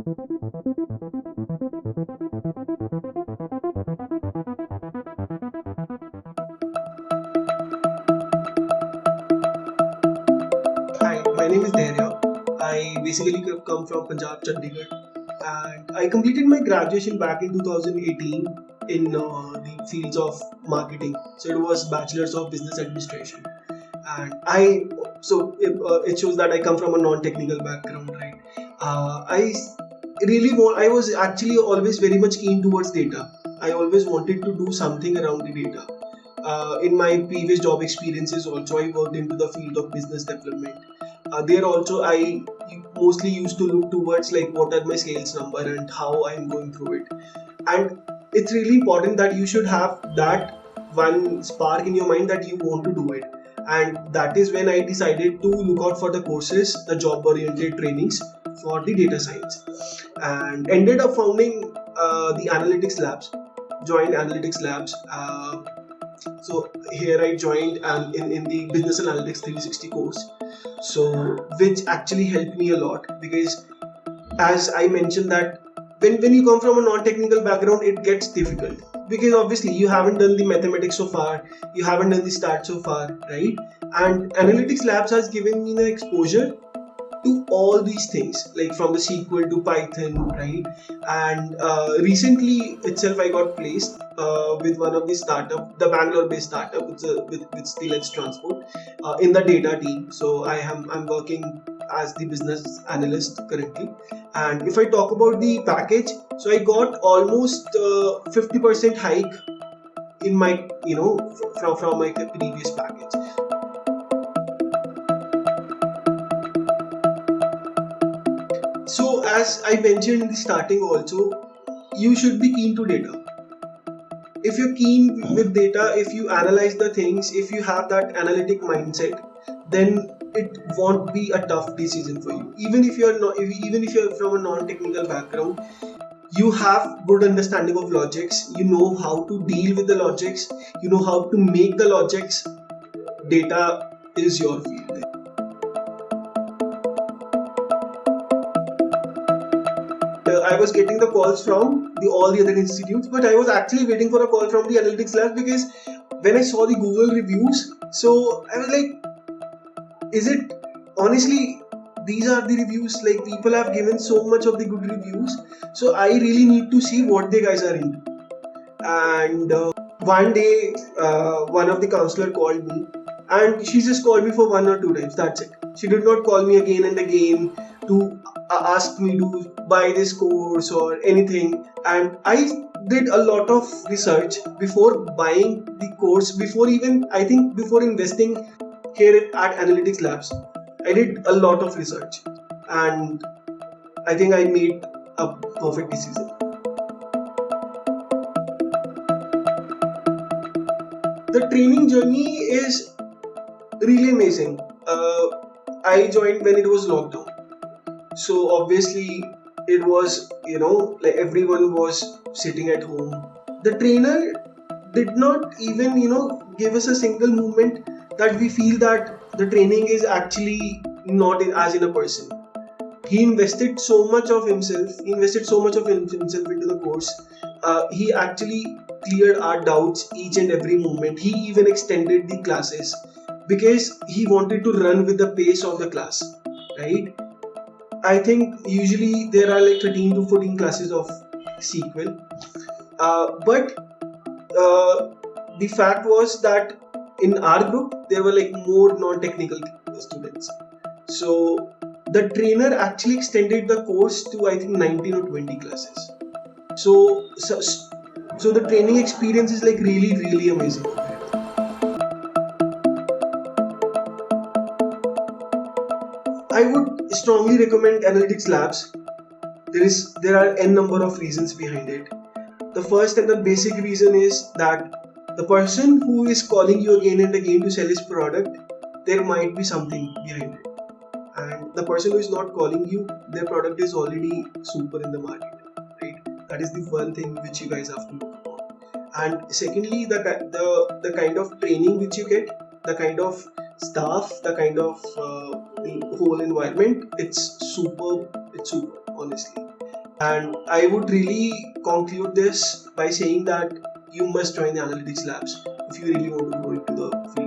Hi, my name is Dhairya. I basically come from Punjab, Chandigarh, and I completed my graduation back in 2018 in the fields of marketing. So it was Bachelor's of Business Administration, and it shows that I come from a non-technical background, right? I was actually always very much keen towards data. I always wanted to do something around the data. In my previous job experiences also, I worked into the field of business development. There also I mostly used to look towards like what are my sales number and how I'm going through it. And it's really important that you should have that one spark in your mind that you want to do it. And that is when I decided to look out for the courses, the job oriented trainings for the data science, and ended up founding the Analytics Labs. Joined Analytics Labs. So here I joined in the Business Analytics 360 course, so which actually helped me a lot, because as I mentioned that when you come from a non-technical background, it gets difficult, because obviously you haven't done the mathematics so far, you haven't done the stats so far, right? And Analytics Labs has given me the exposure to all these things, like from the SQL to Python, right? And recently itself, I got placed with one of the startup, the Bangalore-based startup, with Steel Transport, in the data team. So I'm working as the business analyst currently. And if I talk about the package, so I got almost 50% hike in my, from my previous package. So as I mentioned in the starting also, you should be keen to data. If you're keen with data, if you analyze the things, if you have that analytic mindset, then it won't be a tough decision for you. Even if you're not, even if you're from a non-technical background, you have good understanding of logics. You know how to deal with the logics. You know how to make the logics. Data is your field. I was getting the calls from all the other institutes, but I was actually waiting for a call from the Analytics Lab, because when I saw the Google reviews, so I was like, is it honestly, these are the reviews, like people have given so much of the good reviews, so I really need to see what they guys are into. And one day, one of the counselor called me, and she just called me for 1 or 2 times. That's it. She did not call me again and again to ask me to buy this course or anything. And I did a lot of research before buying the course. Before investing here at Analytics Labs, I did a lot of research, and I think I made a perfect decision. The training journey is really amazing. I joined when it was lockdown, so obviously it was, like everyone was sitting at home. The trainer did not even, give us a single movement that we feel that the training is actually not as in a person. He invested so much of himself. He invested so much of himself into the course. He actually cleared our doubts each and every moment. He even extended the classes because he wanted to run with the pace of the class, right? I think usually there are like 13 to 14 classes of SQL, but the fact was that in our group there were like more non-technical students. So the trainer actually extended the course to, I think, 19 or 20 classes. So the training experience is like really amazing. I would strongly recommend Analytics Labs. There are n number of reasons behind it. The first and the basic reason is that the person who is calling you again and again to sell his product, there might be something behind it. And the person who is not calling you, their product is already super in the market, right? That is the one thing which you guys have to look for. And secondly, the kind of training which you get, the kind of staff, the kind of the whole environment, it's super honestly. And I would really conclude this by saying that you must join the Analytics Labs if you really want to go into the field